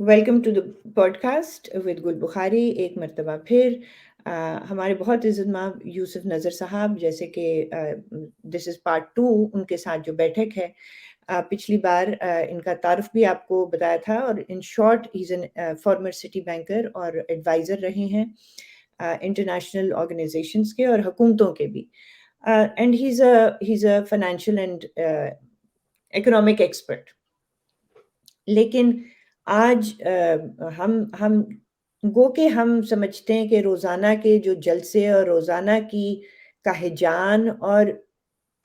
Welcome to the podcast with Gul Bukhari. एक मरतबा फिर हमारे बहुत इज़्ज़त माब यूसुफ नज़र साहब, जैसे कि दिस इज़ पार्ट 2 उनके साथ जो बैठक है। पिछली बार इनका तारुफ भी आपको बताया था, और in short he is an farmer city banker और एडवाइज़र रहे हैं इंटरनेशनल ऑर्गेनाइजेशंस के और हुकूमतों के भी। And he is a financial and economic expert. लेकिन आज हम गो के हम समझते हैं कि रोज़ाना के जो जलसे और रोज़ाना की का हिजान और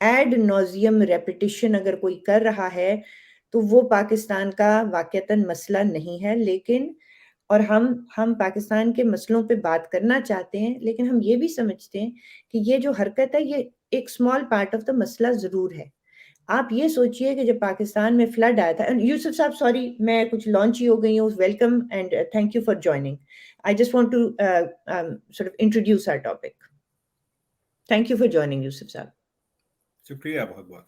एड नॉज़ियम रेपिटिशन अगर कोई कर रहा है, तो वो पाकिस्तान का वाक़ईतन मसला नहीं है। लेकिन और हम पाकिस्तान के मसलों पे बात करना चाहते हैं, लेकिन हम ये भी समझते हैं कि ये जो हरकत है, ये एक स्मॉल पार्ट ऑफ द मसला ज़रूर है। आप ये सोचिए कि जब पाकिस्तान में फ्लड आया था, यूसुफ साहब सॉरी मैं कुछ लॉन्च ही हो गई हूँ, welcome and thank you for joining. I just want to sort of introduce our topic. Thank you for joining, Yusuf sahab. शुक्रिया बहुत बहुत।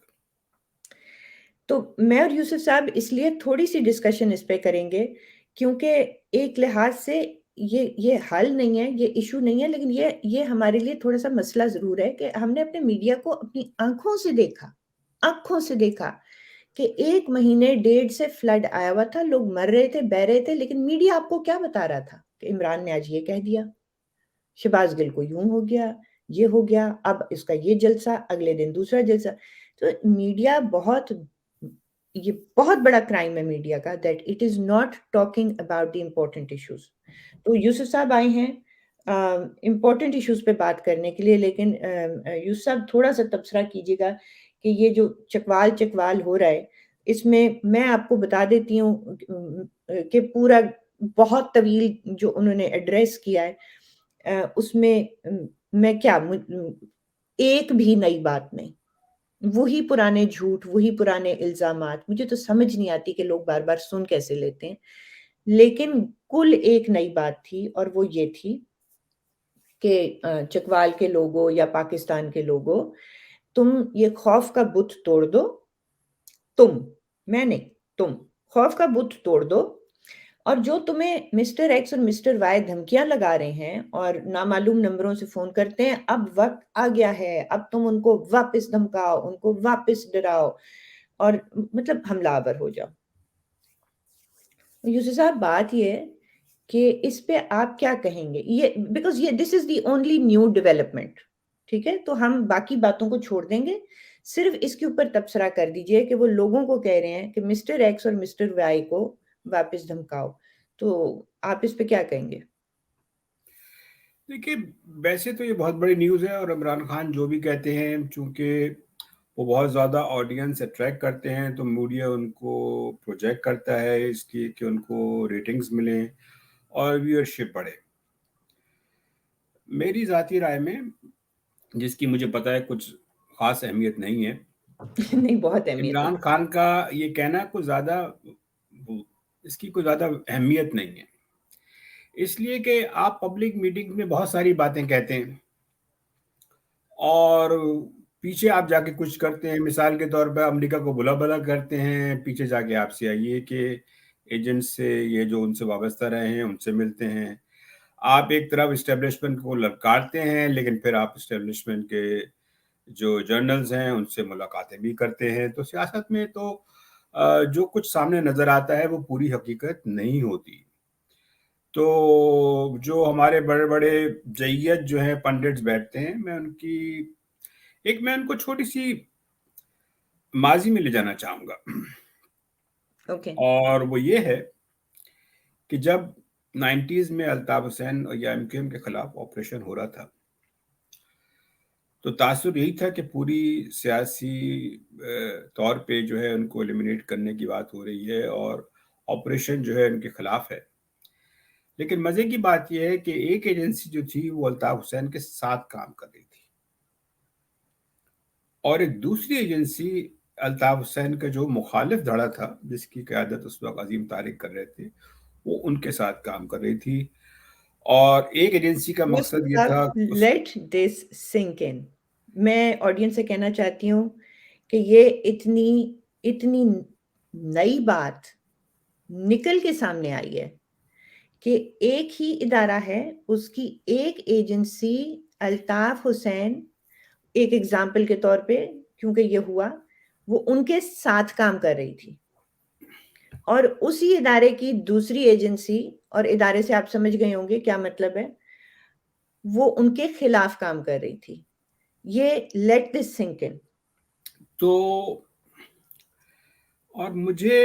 तो मैं और यूसुफ साहब इसलिए थोड़ी-सी डिस्कशन इस पे करेंगे, क्योंकि एक लिहाज से ये हल नहीं है, ये इश्यू नहीं है, लेकिन ये हमारे लिए थोड़ा-सा मसला ज़रूर है कि हमने अपने मीडिया को अपनी आँखों से देखा कि 1 महीने डेढ़ से फ्लड आया हुआ था, लोग मर रहे थे, बह रहे थे, लेकिन मीडिया आपको क्या बता रहा था कि इमरान ने आज ये कह दिया, शहबाज़ गिल को यूँ हो गया, ये हो गया, अब इसका ये जलसा, अगले दिन दूसरा जलसा। तो मीडिया ये बहुत बड़ा क्राइम है मीडिया का, that it is not talking about the important issues. तो यूसुफ साहब आए हैं इम्पोर्टेंट इश्यूज़ पे बात करने के लिए, लेकिन यूसुफ साहब थोड़ा-सा तबसरा कीजिएगा कि ये जो चकवाल हो रहा है, इसमें मैं आपको बता देती हूँ कि पूरा बहुत तवील जो उन्होंने एड्रेस किया है, उसमें मैं क्या एक भी नई बात नहीं, वही पुराने झूठ, वही पुराने इल्ज़ामात, मुझे तो समझ नहीं आती कि लोग बार-बार सुन कैसे लेते हैं। लेकिन कुल एक नई बात थी, और वो ये थी कि चकवाल के लोगों या पाकिस्तान के लोगों, तुम ये खौफ का बुत तोड़ दो, तुम, मैं नहीं, तुम, खौफ का बुत तोड़ दो, और जो तुम्हें मिस्टर एक्स और मिस्टर वाई धमकियाँ लगा रहे हैं और नामालूम नंबरों से फ़ोन करते हैं, अब वक़्त आ गया है, अब तुम उनको वापस धमकाओ, उनको वापस डराओ और मतलब हमलावर हो जाओ। यूसुफ साहब, बात ये है कि इस पे आप क्या कहेंगे? ये बिकॉज़ ये this is the only new development, ठीक है? तो हम बाकी बातों को छोड़ देंगे, सिर्फ़ इसके ऊपर तबसरा कर दीजिए कि वो लोगों को कह रहे हैं कि मिस्टर एक्स और मिस्टर वाई को वापस धमकाओ। तो आप इस पे क्या कहेंगे? देखिए, वैसे तो ये बहुत बड़ी न्यूज़ है और इमरान खान जो भी कहते हैं, चूँकि वो बहुत ज़्यादा ऑडियंस अट्रैक्ट करते हैं, तो मीडिया उनको प्रोजेक्ट करता है इसकी कि उनको रेटिंग्स मिलें और व्यूअरशिप बढ़े। मेरी ज़ाती राय में, जिसकी मुझे पता है कुछ ख़ास अहमियत नहीं है, नहीं, बहुत अहमियत है। इमरान खान का ये कहना कुछ ज़्यादा इसकी कोई ज़्यादा अहमियत नहीं है। इसलिए कि आप पब्लिक मीटिंग में बहुत सारी बातें कहते हैं और पीछे आप जाके कुछ करते हैं। मिसाल के तौर पे अमेरिका को बुला-भला करते हैं, पीछे जाके आप सीआईए के एजेंट से, ये जो उनसे वाबस्ता रहे हैं, उनसे मिलते हैं। आप एक तरफ एस्टेब्लिशमेंट को ललकारते हैं, लेकिन फिर आप एस्टेब्लिशमेंट के जो जर्नल्स हैं, उनसे मुलाकातें भी करते हैं। तो सियासत में तो जो कुछ सामने नज़र आता है, वो पूरी हकीकत नहीं होती। तो जो हमारे बड़े-बड़े जय्यद जो हैं पंडित्स बैठते हैं, मैं उनको छोटी-सी माज़ी में ले जाना चाहूँगा। ओके। और वो ये है कि जब 90s में अल्ताफ़ हुसैन या एमक्यूएम के खिलाफ ऑपरेशन हो रहा था, तो तासुर यही था कि पूरी सियासी तौर पे जो है उनको एलिमिनेट करने की बात हो रही है और ऑपरेशन जो है उनके खिलाफ है। लेकिन मज़े की बात ये है कि एक एजेंसी जो थी वो अल्ताफ़ हुसैन के साथ काम कर रही थी और एक दूसरी एजेंसी अल्ताफ़ हुसैन का जो मुखालिफ धड़ा था, जिसकी क़यादत उस वक़्त अज़ीम तारिक कर रहे थे, वो उनके साथ काम कर रही थी और एक एजेंसी का यूसुफ मकसद ये साहब, था उस लेट दिस सिंक इन। मैं ऑडियंस से कहना चाहती हूँ कि ये इतनी इतनी नई बात نکل کے سامنے آئی ہے کہ ایک ہی ادارہ ہے، اس کی ایک ایجنسی الطاف حسین ایک ایگزامپل کے طور پہ، کیونکہ یہ ہوا، وہ ان کے ساتھ کام کر رہی تھی، اور اسی ادارے کی دوسری ایجنسی، اور ادارے سے آپ سمجھ گئے ہوں گے کیا مطلب ہے، وہ ان کے خلاف کام کر رہی تھی. یہ لیٹ دس سنک ان. تو اور مجھے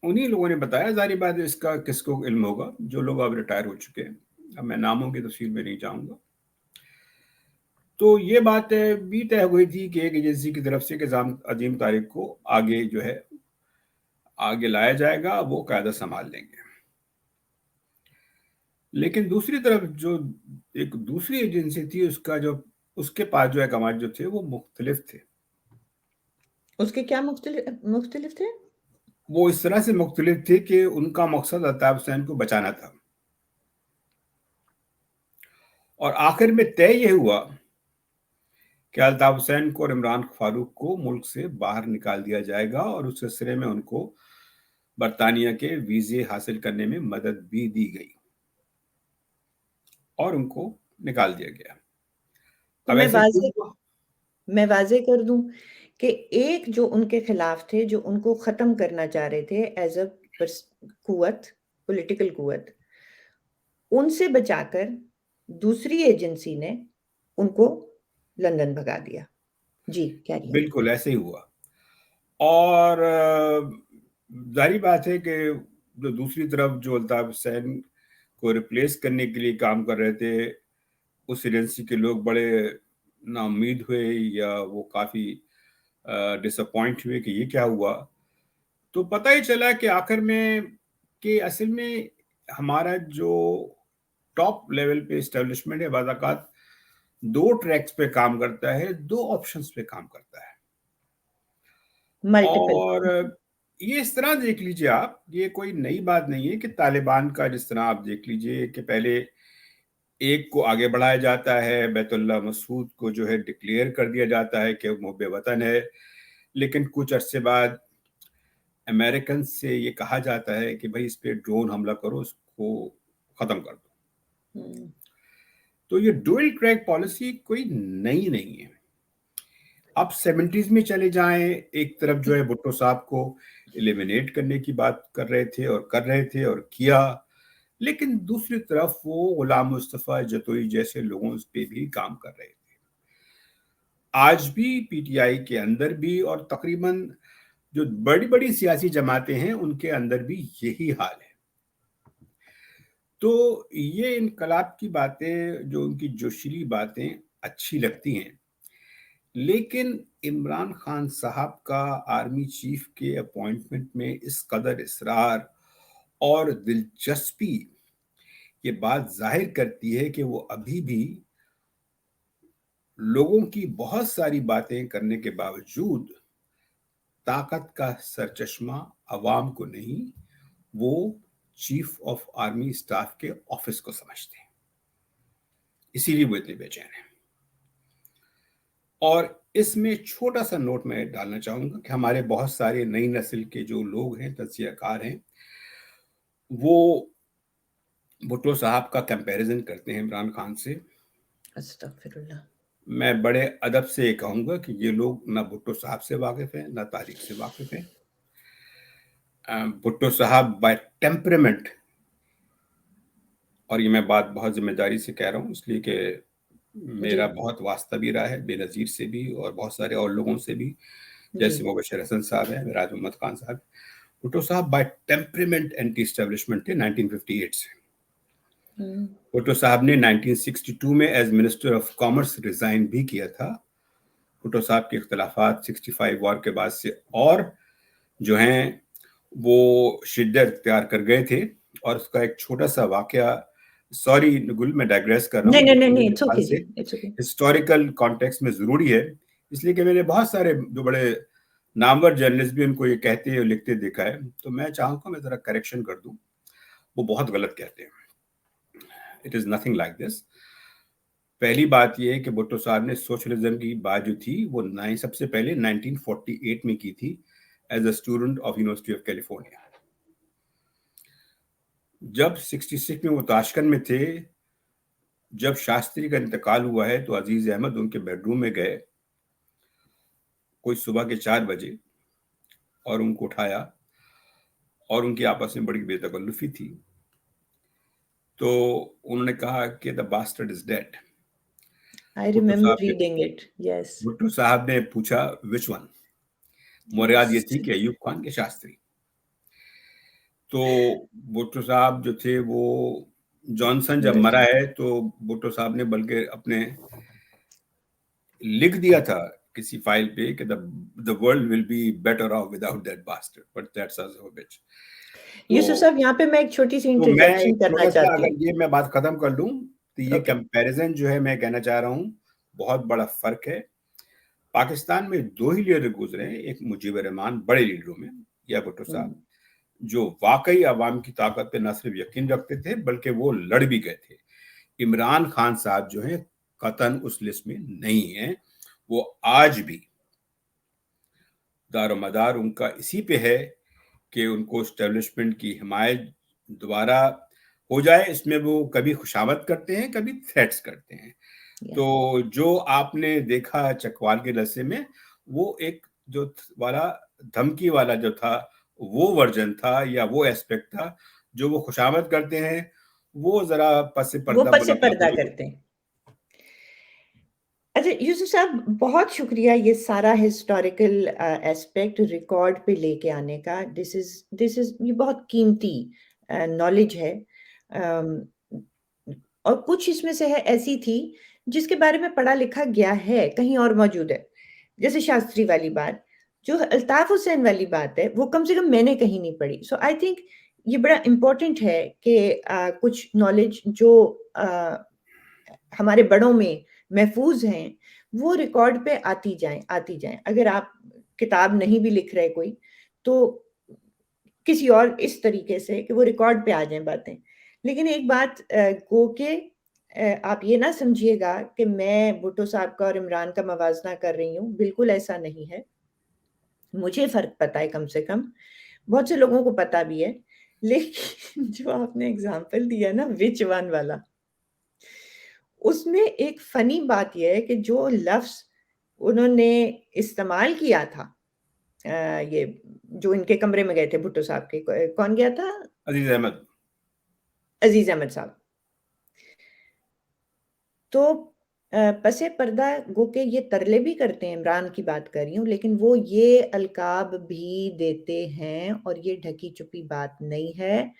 انہی لوگوں نے بتایا، ظاہر بات ہے اس کا کس کو علم ہوگا، جو لوگ اب ریٹائر ہو چکے ہیں، اب میں ناموں کی تفصیل میں نہیں جاؤں گا. تو یہ بات بھی طے ہوئی تھی کہ ایک ایجنسی کی طرف سے کہ عظیم طارق کو آگے جو ہے آگے لایا جائے گا، وہ قیادت سنبھال لیں گے. لیکن دوسری طرف جو ایک دوسری ایجنسی تھی، اس کے پاس جو احکامات جو تھے وہ مختلف تھے. اس کے کیا مختلف تھے؟ وہ اس طرح سے مختلف تھے کہ ان کا مقصد الطاف حسین کو بچانا تھا، اور آخر میں طے یہ ہوا کہ الطاف حسین کو اور عمران فاروق کو ملک سے باہر نکال دیا جائے گا، اور اس سلسلے میں ان کو برطانیہ کے ویزے حاصل کرنے میں مدد بھی دی گئی اور ان کو نکال دیا گیا. تو اب میں ایسے واضح کر دوں کہ ایک جو ان کے خلاف تھے، جو ان کو ختم کرنا چاہ رہے تھے ایز اے قوت، پولیٹیکل قوت، ان سے بچا کر دوسری ایجنسی نے ان کو لندن بھگا دیا. جی کیا رہی؟ بالکل ایسے ہی ہوا. اور ظاہری بات ہے کہ جو دوسری طرف جو الطاف حسین کو ریپلیس کرنے کے لیے کام کر رہے تھے، اس ایجنسی کے لوگ بڑے نا امید ہوئے، یا وہ کافی ڈس اپوائنٹ ہوئے کہ یہ کیا ہوا. تو پتہ ہی چلا کہ آخر میں کہ اصل میں ہمارا جو ٹاپ لیول پہ اسٹیبلشمنٹ ہے، بعض اوقات 2 ٹریکس پہ کام کرتا ہے، 2 آپشنز پہ کام کرتا ہے. ملٹیپل. اور یہ اس طرح دیکھ لیجئے آپ، یہ کوئی نئی بات نہیں ہے کہ طالبان کا جس طرح آپ دیکھ لیجئے کہ پہلے ایک کو آگے بڑھایا جاتا ہے، بیت اللہ مسعود کو جو ہے ڈکلیئر کر دیا جاتا ہے کہ وہ محب وطن ہے، لیکن کچھ عرصے بعد امریکن سے یہ کہا جاتا ہے کہ بھائی اس پہ ڈرون حملہ کرو، اس کو ختم کر دو. تو یہ ڈوئل ٹریک پالیسی کوئی نئی نہیں ہے. اب 70s میں چلے جائیں، ایک طرف جو ہے بھٹو صاحب کو ایلیمینیٹ کرنے کی بات کر رہے تھے اور کیا، لیکن دوسری طرف وہ غلام مصطفیٰ جتوئی جیسے لوگوں پہ بھی کام کر رہے تھے. آج بھی پی ٹی آئی کے اندر بھی، اور تقریباً جو بڑی بڑی سیاسی جماعتیں ہیں ان کے اندر بھی یہی حال ہے. تو یہ انقلاب کی باتیں، جو ان کی جوشیلی باتیں اچھی لگتی ہیں، لیکن عمران خان صاحب کا آرمی چیف کے اپوائنٹمنٹ میں اس قدر اصرار اور دلچسپی، یہ بات ظاہر کرتی ہے کہ وہ ابھی بھی لوگوں کی بہت ساری باتیں کرنے کے باوجود طاقت کا سرچشمہ عوام کو نہیں، وہ چیف آف آرمی اسٹاف کے آفس کو سمجھتے ہیں. اسی لیے وہ اتنے بے چین ہیں. اور اس میں چھوٹا سا نوٹ میں ڈالنا چاہوں گا کہ ہمارے بہت سارے نئی نسل کے جو لوگ ہیں، تجزیہ کار ہیں، وہ بھٹو صاحب کا کمپیریزن کرتے ہیں عمران خان سے. استغفر اللہ. میں بڑے ادب سے یہ کہوں گا کہ یہ لوگ نہ بھٹو صاحب سے واقف ہیں، نہ تاریخ سے واقف ہیں. بھٹو صاحب بائی ٹیمپرمنٹ، اور یہ میں بات بہت ذمہ داری سے کہہ رہا ہوں اس لیے کہ میرا بہت واسطہ بھی رہا ہے بے نظیر سے بھی اور بہت سارے اور لوگوں سے بھی، جیسے مبشر حسن صاحب ہیں، راج محمد خان صاحب. بھٹو صاحب بائی ٹیمپرمنٹ اینٹی اسٹیبلشمنٹ تھے 1958 سے. بھٹو صاحب نے 1962 میں as minister of commerce resign بھی کیا تھا. بھٹو صاحب کے اختلافات 65 وار کے بعد سے اور جو ہیں وہ شدت اختیار کر گئے تھے. اور اس کا ایک چھوٹا سا واقعہ، سوری گل میں ڈائگریس کر رہا ہوں، لیکن میرے خیال سے ہسٹوریکل کانٹیکسٹ میں ضروری ہے، اس لیے کہ میں نے بہت سارے جو بڑے نامور جرنلسٹ بھی ان کو یہ کہتے اور لکھتے دیکھا ہے. تو میں چاہوں گا میں ذرا کریکشن کر دوں، وہ بہت غلط کہتے ہیں. It is nothing like this. پہلی بات یہ ہے کہ بھٹو صاحب نے سوشلزم کی بات جو تھی وہ سب سے پہلے 1948 میں کی تھی as a student of University of California. जब 66 में वो ताशकंद में थे, जब शास्त्री का इंतकाल हुआ है, तो अजीज अहमद उनके बेडरूम में गए कोई सुबह के 4 बजे और उनको उठाया और उनकी आपस में बड़ी बेतकल्लुफी थी। तो उन्होंने कहा कि the bastard is dead. I remember reading it. Yes. Bhutto sahab ने पूछा विच वन? मुराद ये थी कि अयूब खान के शास्त्री। तो भुट्टो साहब जो थे वो जॉनसन जब मरा है तो भुट्टो साहब ने बल्कि अपने लिख दिया था किसी फाइल पे कि the world will be better off without that bastard, but that's as a bitch. Yusuf साहब यहाँ पे मैं एक छोटी सी इंटरजेक्शन करना चाहती हूँ। ये मैं बात खत्म कर लूं तो ये कंपैरिजन जो है मैं कहना चाह रहा हूँ बहुत बड़ा फर्क है। पाकिस्तान में 2 ही लीडर गुजरे हैं, एक मुजीबर रहमान बड़े लीडरों में या भुट्टो साहब, जो वाकई अवाम की ताकत पे न सिर्फ यकीन रखते थे बल्कि वो लड़ भी गए थे। इमरान खान साहब जो है कतन उस लिस्ट में नहीं है, वो आज भी दारोमदार उनका इसी पे है कि उनको एस्टेब्लिशमेंट की हिमायत दोबारा हो जाए। इसमें वो कभी खुशामद करते हैं, कभी थ्रेट्स करते हैं। तो जो आपने देखा चकवाल के रस्से में, वो एक जो वाला धमकी वाला जो था वो वर्जन था या वो एस्पेक्ट था। जो वो खुशामद करते हैं वो जरा पस पर्दा करते हैं। अच्छा यूसुफ साहब, बहुत शुक्रिया ये सारा हिस्टोरिकल एस्पेक्ट रिकॉर्ड पे लेके आने का। दिस इज ये बहुत कीमती नॉलेज है। और कुछ इसमें से है ऐसी थी जिसके बारे में पढ़ा लिखा गया है, कहीं और मौजूद है। जैसे शास्त्री वाली बात, जो अल्ताफ हुसैन वाली बात है, वो कम से कम मैंने कहीं नहीं पढ़ी। सो आई थिंक ये बड़ा इम्पोर्टेंट है कि कुछ नॉलेज जो हमारे बड़ों में महफूज हैं, वो रिकॉर्ड पे आती जाएं। अगर आप किताब नहीं भी लिख रहे कोई, तो किसी और इस तरीके से कि वो रिकॉर्ड पे आ जाएं बातें। लेकिन एक बात गो के आप ये ना समझिएगा कि मैं भुट्टो साहब का और इमरान का मवाजना कर रही हूँ, बिल्कुल ऐसा नहीं है। मुझे फ़र्क पता है कम से कम, बहुत से लोगों को पता भी है। लेकिन जो आपने एग्ज़ाम्पल दिया ना विच वन वाला, उसमें एक फ़नी बात ये है कि जो लफ्ज़ उन्होंने इस्तेमाल किया था, ये जो इनके कमरे में गए थे भुट्टो साहब के, कौन गया था? अजीज अहमद साहब। तो पसे पर्दा गो के ये तरले भी करते हैं, इमरान की बात कर रही हूँ, लेकिन वो ये अलकाब भी देते हैं और ये ढकी छुपी बात नहीं है।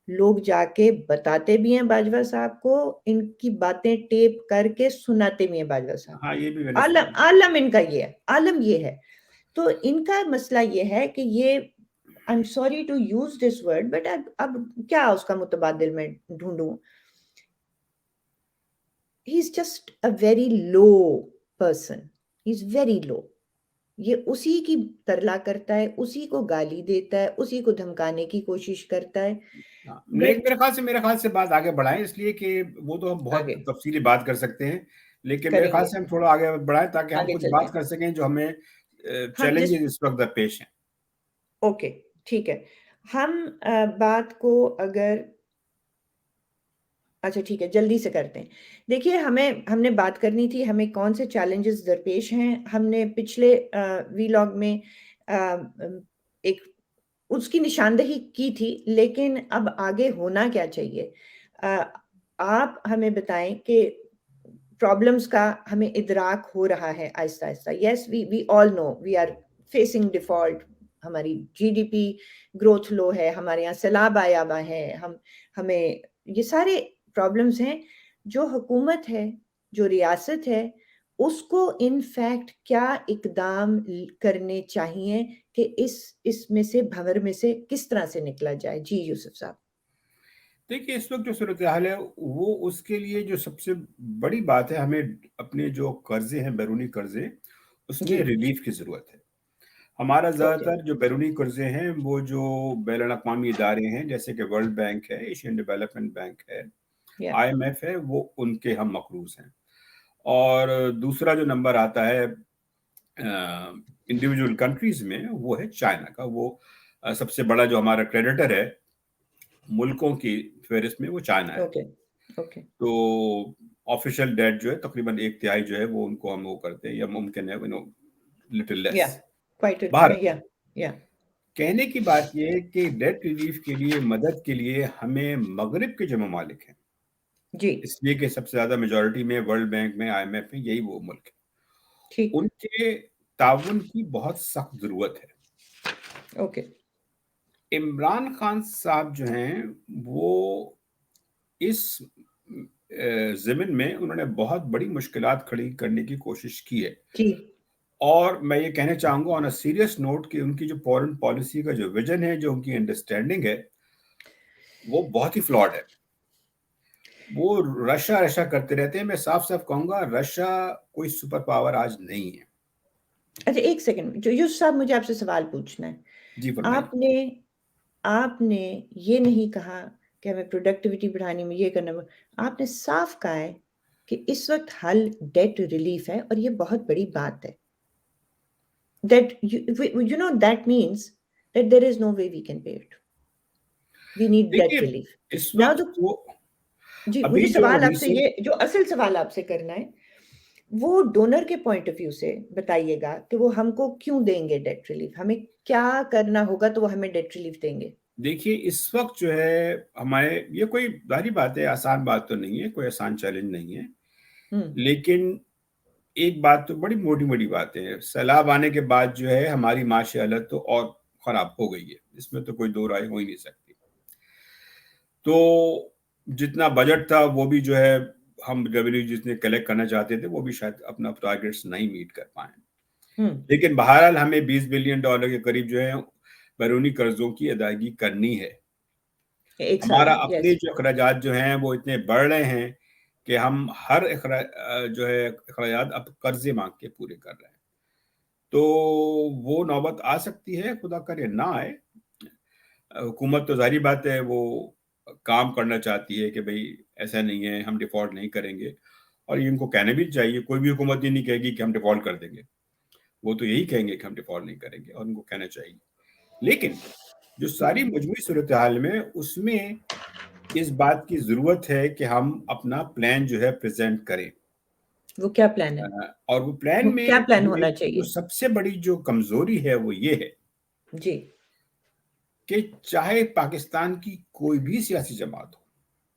लोग जाके बताते भी हैं बाजवा साहब को, इनकी बातें टेप करके सुनाते भी हैं बाजवा साहब। हाँ, ये भी मैंने आलम इनका ये है, आलम ये है। तो इनका मसला ये है कि ये, I am sorry to use this word, but अब क्या उसका मुतबादिल में ढूंढूं। He's just a very low person. He's very low. ये उसी की तरला करता है, उसी को गाली देता है, उसी को धमकाने की कोशिश करता है। मेरे ख्याल से बात आगे बढ़ाएं, इसलिए कि वो तो हम बहुत तफसीली बात कर सकते हैं, लेकिन मेरे ख्याल से हम थोड़ा आगे बढ़ाएं ताकि हम कुछ बात कर सकें जो हमें चैलेंजेस इस वक्त पेश हैं। ओके, ठीक है। हम बात को अगर अच्छा ठीक है, जल्दी से करते हैं। देखिए, हमने बात करनी थी, हमें कौन से चैलेंजेस दरपेश हैं। हमने पिछले वीलॉग में एक उसकी निशानदेही की थी, लेकिन अब आगे होना क्या चाहिए? आप हमें बताएं कि प्रॉब्लम्स का हमें इदराक हो रहा है आहिस्ता-आहिस्ता। Yes, we all know we are facing default, हमारी जीडीपी ग्रोथ लो है, हमारे यहाँ सैलाब आया हुआ है, हमें ये सारे प्रॉब्लम्स हैं। जो हुकूमत है, जो रियासत है, उसको इन फैक्ट क्या इकदाम करने चाहिए कि इसमें से भंवर में से किस तरह से निकला जाए? जी यूसुफ साहब। देखिए, इस वक्त जो सूरत हाल है वो उसके लिए जो सबसे बड़ी बात है, हमें अपने जो कर्जे हैं, बैरूनी कर्जे, उसमें रिलीफ की जरूरत है। हमारा ज्यादातर जो बैरूनी कर्जे हैं वो जो बैनुल अक़वामी इदारे हैं, जैसे कि वर्ल्ड बैंक है, एशियन डेवलपमेंट बैंक है, IMF है, वो उनके हम मकरूज हैं। और दूसरा जो नंबर आता है इंडिविजुअल कंट्रीज में वो है चाइना का। वो सबसे बड़ा जो हमारा क्रेडिटर है मुल्कों की फहरिस्त में वो चाइना है। Okay, okay. तो ऑफिशियल डेट जो है तकरीबन 1/3 जो है वो उनको हम वो करते हैं, या मुमकिन है लिटिल लेस। या क्वाइट भारत, या कहने की बात ये है कि डेट रिलीफ के लिए, मदद के लिए हमें मगरिब के जो ममालिक हैं, जी, इसलिए कि सबसे ज्यादा मेजॉरिटी में वर्ल्ड बैंक में, IMF में यही वो मुल्क है, ठीक, उनके ताउन की बहुत सख्त जरूरत है। ओके, इमरान खान साहब जो हैं वो इस ज़मीन में उन्होंने बहुत बड़ी मुश्किलात खड़ी करने की कोशिश की है। जी, और मैं ये कहना चाहूंगा ऑन अ सीरियस नोट कि उनकी जो फॉरेन पॉलिसी का जो विजन है, जो उनकी अंडरस्टैंडिंग है, वो बहुत ही फ्लॉड है। वो रशा रशा करते रहते हैं। मैं साफ साफ कहूंगा रशा कोई सुपर पावर आज नहीं है। अच्छा, 1 सेकंड, जो यूसुफ साहब, मुझे आपसे सवाल पूछना है। जी फरमाइए। आपने आपने ये नहीं कहा कि हमें प्रोडक्टिविटी बढ़ानी में ये करना है, आपने साफ कहा है कि इस वक़्त हल डेट रिलीफ़ है और ये बहुत बड़ी बात है। That you know that means that there is no way we can pay it. We need debt देखिए relief. इस Now वक्त the वो जी, मुझे अभी जो सवाल आपसे रिसेंट, ये जो असल सवाल आपसे करना है, वो डोनर के पॉइंट ऑफ व्यू से बताइएगा कि वो हमको क्यों देंगे डेट रिलीफ? हमें क्या करना होगा तो वो हमें डेट रिलीफ देंगे? देखिए इस वक्त जो है हमारे, ये कोई जाहिर बात है, आसान बात तो नहीं है, कोई आसान चैलेंज नहीं है। हुँ, लेकिन एक बात तो बड़ी मोटी मोटी बात है, सैलाब आने के बाद जो है हमारी माशी हालत तो और खराब हो गई है, इसमें तो कोई दो राय हो ही नहीं सकती। तो जितना बजट था वो भी जो है, हम रेवेन्यू जितने कलेक्ट करना चाहते थे वो भी शायद अपना टारगेट्स नहीं मीट कर पाए। हुँ, लेकिन बहरहाल हमें $20 बिलियन के करीब जो है बैरूनी कर्जों की अदायगी करनी है। 1 साल हमारा में, अपने यस। जो अखराजात जो हैं वो इतने बढ़ रहे हैं कि हम हर जो है अखराजात अब कर्जे मांग के पूरे कर रहे हैं। तो वो नौबत आ सकती है, खुदा करे ना आए। हुकूमत तो जाहिर बात है वो काम करना चाहती है कि भाई ऐसा नहीं है, हम डिफॉल्ट नहीं करेंगे। और ये इनको कहना भी चाहिए, कोई भी हुकूमत ये नहीं कहेगी कि हम डिफॉल्ट कर देंगे, वो तो यही कहेंगे कि हम डिफॉल्ट नहीं करेंगे, और उनको कहना चाहिए। लेकिन जो सारी हुँ, मजमूई सूरत हाल में, उसमें इस बात की जरूरत है कि हम अपना प्लान जो है प्रेजेंट करें। वो क्या प्लान है? और वो प्लान वो में क्या प्लान हमें होना जो चाहिए? सबसे बड़ी जो कमजोरी है वो ये है जी, कि चाहे पाकिस्तान की कोई भी सियासी जमात हो,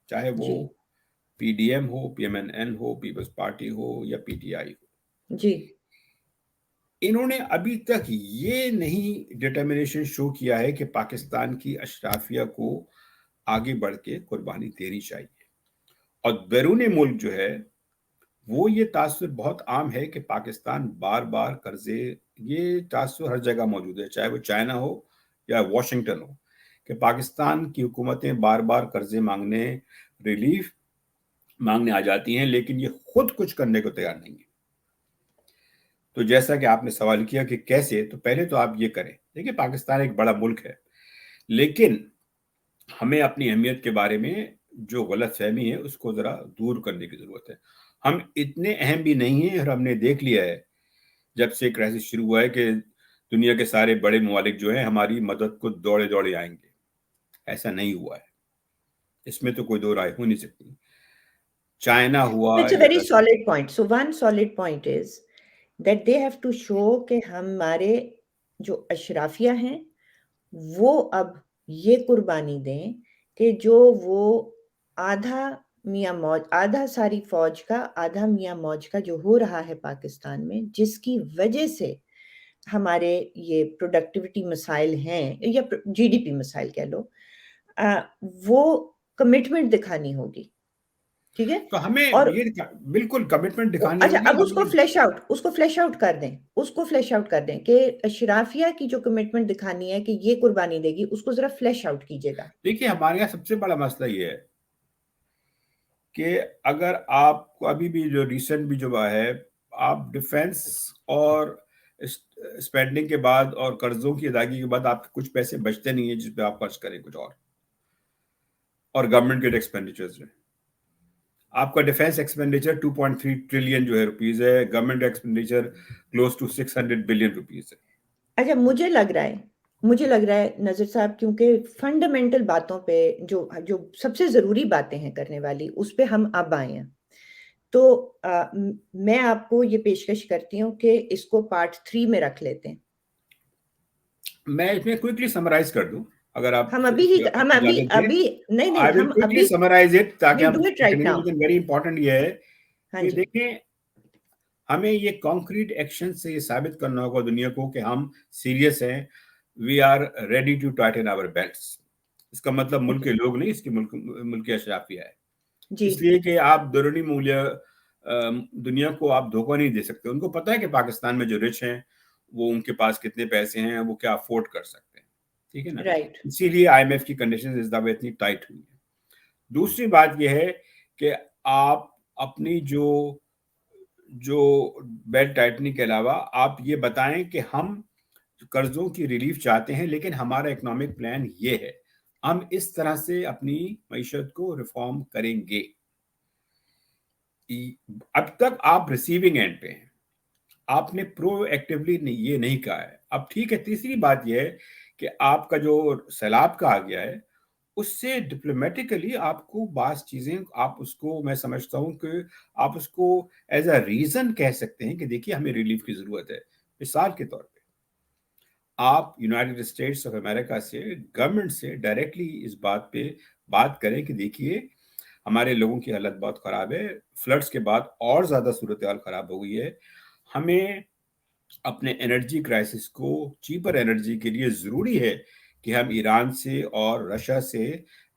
चाहे वो जी, PDM हो, PMNN हो, पीपल्स पार्टी हो या PTI हो, जी, इन्होंने अभी तक ये नहीं डिटर्मिनेशन शो किया है कि पाकिस्तान की अशराफिया को आगे बढ़ के कुर्बानी देनी चाहिए। और बैरून मुल्क जो है वो ये तासुर बहुत आम है कि पाकिस्तान बार बार कर्जे, ये तासुर हर जगह मौजूद है, चाहे वो चाइना हो या वॉशिंगटन हो, कि पाकिस्तान की हुकूमतें बार बार कर्जे मांगने, रिलीफ मांगने आ जाती हैं, लेकिन ये खुद कुछ करने को तैयार नहीं है। तो जैसा कि आपने सवाल किया कि कैसे, तो पहले तो आप ये करें, देखिए पाकिस्तान एक बड़ा मुल्क है, लेकिन हमें अपनी अहमियत के बारे में जो गलत फहमी है उसको जरा दूर करने की जरूरत है। हम इतने अहम भी नहीं हैं, और हमने देख लिया है जब से क्राइसिस शुरू हुआ है कि दुनिया के सारे बड़े ममालिक जो हैं हमारी मदद को दौड़े दौड़े आएंगे। ऐसा नहीं हुआ है, इसमें तो कोई दो राय हो नहीं सकती। चाइना हुआ It's a या very Russia, solid point. So one solid point is that they have to show कि हमारे जो अशराफिया हैं, वो अब ये कुर्बानी दें कि जो वो आधा मियाँ मौज, आधा सारी फ़ौज का, आधा मियाँ मौज का जो हो रहा है पाकिस्तान में, जिसकी वजह से हमारे ये प्रोडक्टिविटी मसाइल हैं या जीडीपी मसाइल कह लो, वो कमिटमेंट दिखानी होगी, ठीक है? तो हमें और ये बिल्कुल कमिटमेंट दिखानी अच्छा, होगी अब हमें। उसको फ्लैश आउट कर दें, उसको फ्लैश आउट कर दें कि अशराफिया की जो कमिटमेंट दिखानी है कि ये कुर्बानी देगी, उसको ज़रा फ्लैश आउट कीजिएगा। देखिए हमारे यहाँ सबसे बड़ा मसला ये है कि अगर आप अभी भी जो रिसेंट भी जो है, आप डिफेंस और स्पेंडिंग के बाद और कर्जों की अदायगी के बाद आपके कुछ पैसे बचते नहीं है जिस पे आप खर्च करें कुछ और गवर्नमेंट के एक्सपेंडिचर्स में आपका डिफेंस एक्सपेंडिचर 2.3 ट्रिलियन जो है रुपीज है, government expenditure close to 600 billion rupees है। اچھا مجھے لگ رہا ہے نذر صاحب، کیونکہ فنڈامنٹل باتوں پہ جو جو سب سے ضروری باتیں ہیں کرنے والی، اس پہ ہم اب آئے ہیں، تو میں آپ کو یہ پیشکش کرتی ہوں کہ اس کو پارٹ 3 میں رکھ لیتے ہیں. میں اس میں کوئکلی سمرائز کر دوں اگر آپ ہم اجازت دیں. نہیں آئی ول ہم کوئکلی ابھی سمرائز اٹ تاکہ we'll ہم do it right نکلیں گے، now. لیکن ویری امپورٹنٹ یہ ہے ہاں کہ جی. دیکھیں ہمیں یہ کانکریٹ ایکشن سے یہ ثابت کرنا ہوگا دنیا کو کہ ہم سیریس ہیں. We are ready to tighten our belts. اس کا مطلب ملک کے لوگ نہیں، اس کی ملک اشرافیہ ہے. جی اس لیے کہ آپ بیرونی مولیہ دنیا کو آپ دھوکہ نہیں دے سکتے. ان کو پتا ہے کہ پاکستان میں جو رچ ہیں وہ ان کے پاس کتنے پیسے ہیں، وہ کیا افورڈ کر سکتے ہیں. ٹھیک ہے نا. رائٹ. اسی لیے آئی ایم ایف کی کنڈیشن اس دفعہ اتنی ٹائٹ ہوئی ہے. دوسری بات یہ ہے کہ آپ اپنی جو بیلٹ ٹائٹننگ کے علاوہ آپ یہ بتائیں کہ ہم قرضوں کی ریلیف چاہتے ہیں، لیکن ہمارا اکنامک پلان یہ ہے، ہم اس طرح سے اپنی معیشت کو ریفارم کریں گے. اب تک آپ ریسیونگ اینڈ پہ ہیں، آپ نے پرو ایکٹیولی یہ نہیں کہا ہے. اب ٹھیک ہے. تیسری بات یہ ہے کہ آپ کا جو سیلاب کا آ گیا ہے، اس سے ڈپلومیٹیکلی آپ کو بعض چیزیں آپ اس کو، میں سمجھتا ہوں کہ آپ اس کو ایز اے ریزن کہہ سکتے ہیں کہ دیکھیے ہمیں ریلیف کی ضرورت ہے. مثال کے طور پہ آپ یونائٹڈ اسٹیٹس آف امریکہ سے، گورنمنٹ سے ڈائریکٹلی اس بات پہ بات کریں کہ دیکھیے ہمارے لوگوں کی حالت بہت خراب ہے، فلڈز کے بعد اور زیادہ صورتحال خراب ہو گئی ہے، ہمیں اپنے انرجی کرائسس کو، چیپر انرجی کے لیے ضروری ہے کہ ہم ایران سے اور رشیا سے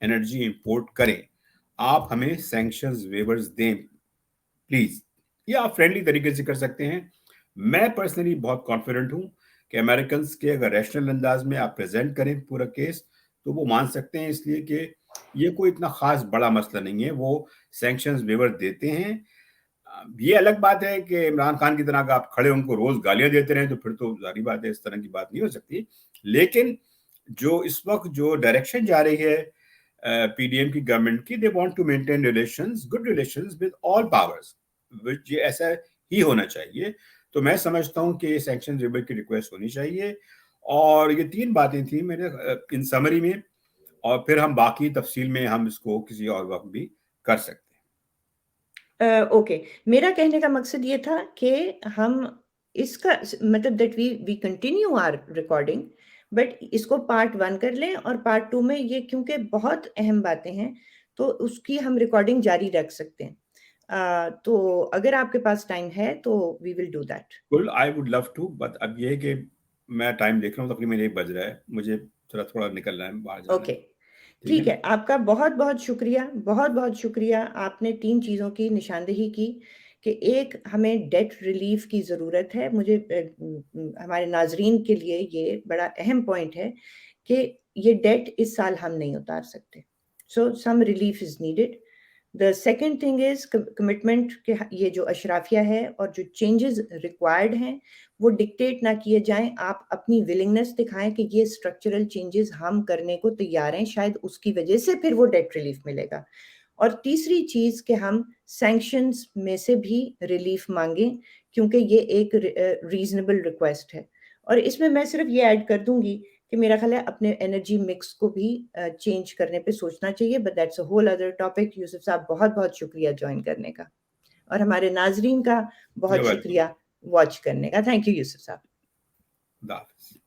انرجی امپورٹ کریں. آپ ہمیں سینکشنز ویورز دیں پلیز. یہ آپ فرینڈلی طریقے سے کر سکتے ہیں. میں پرسنلی بہت کانفیڈنٹ ہوں کہ امریکنز کے اگر ریشنل انداز میں آپ پریزنٹ کریں پورا کیس تو وہ مان سکتے ہیں، اس لیے کہ یہ کوئی اتنا خاص بڑا مسئلہ نہیں ہے. وہ سینکشنز ویور دیتے ہیں. یہ الگ بات ہے کہ عمران خان کی طرح کا آپ کھڑے ان کو روز گالیاں دیتے رہیں تو پھر تو ظاہری بات ہے اس طرح کی بات نہیں ہو سکتی. لیکن جو اس وقت جو ڈائریکشن جا رہی ہے پی ڈی ایم کی گورنمنٹ کی، they want to maintain relations, good relations with all powers, which یہ ایسا ہی ہونا چاہیے. تو میں سمجھتا ہوں کہ یہ سینکشن ریبیٹ کی ریکویسٹ ہونی چاہیے. اور یہ 3 باتیں تھیں میرے ان سمری میں، اور پھر ہم باقی تفصیل میں ہم اس کو کسی اور وقت بھی کر سکتے ہیں. اوکے. میرا کہنے کا مقصد یہ تھا کہ ہم اس کا مطلب that we continue are recording, but اس کو پارٹ 1 کر لیں، اور پارٹ 2 میں یہ کیونکہ بہت اہم باتیں ہیں تو اس کی ہم ریکارڈنگ جاری رکھ سکتے ہیں. تو اگر آپ کے پاس ٹائم ہے تو وی ول ڈو دیٹ. کل I would love to, but اب یہ ہے کہ میں ٹائم دیکھ رہا ہوں تقریباً 1 بج رہا ہے، مجھے تھوڑا نکلنا ہے، باہر جانا ہے. اوکے ٹھیک ہے ٹھیک نا. ہے. آپ کا بہت بہت شکریہ، بہت بہت شکریہ. آپ نے 3 چیزوں کی نشاندہی کی کہ ایک، ہمیں ڈیٹ ریلیف کی ضرورت ہے. مجھے ہمارے ناظرین کے لیے یہ بڑا اہم پوائنٹ ہے کہ یہ ڈیٹ اس سال ہم نہیں اتار سکتے. So some relief is needed. The second thing is commitment کہ یہ جو اشرافیہ ہے اور جو چینجز ریکوائرڈ ہیں وہ ڈکٹیٹ نہ کیے جائیں. آپ اپنی ولنگنس دکھائیں کہ یہ اسٹرکچرل چینجز ہم کرنے کو تیار ہیں، شاید اس کی وجہ سے پھر وہ ڈیٹ ریلیف ملے گا. اور تیسری چیز کہ ہم سینکشنز میں سے بھی ریلیف مانگیں، کیونکہ یہ ایک ریزنیبل ریکویسٹ ہے. اور اس میں صرف یہ ایڈ کر دوں گی کہ میرا خیال ہے اپنے انرجی مکس کو بھی چینج کرنے پہ سوچنا چاہیے، but that's a whole other topic. Yusuf sahab بہت بہت شکریہ جوائن کرنے کا، اور ہمارے ناظرین کا بہت شکریہ واچ کرنے کا. تھینک یو یوسف صاحب. خدا حافظ.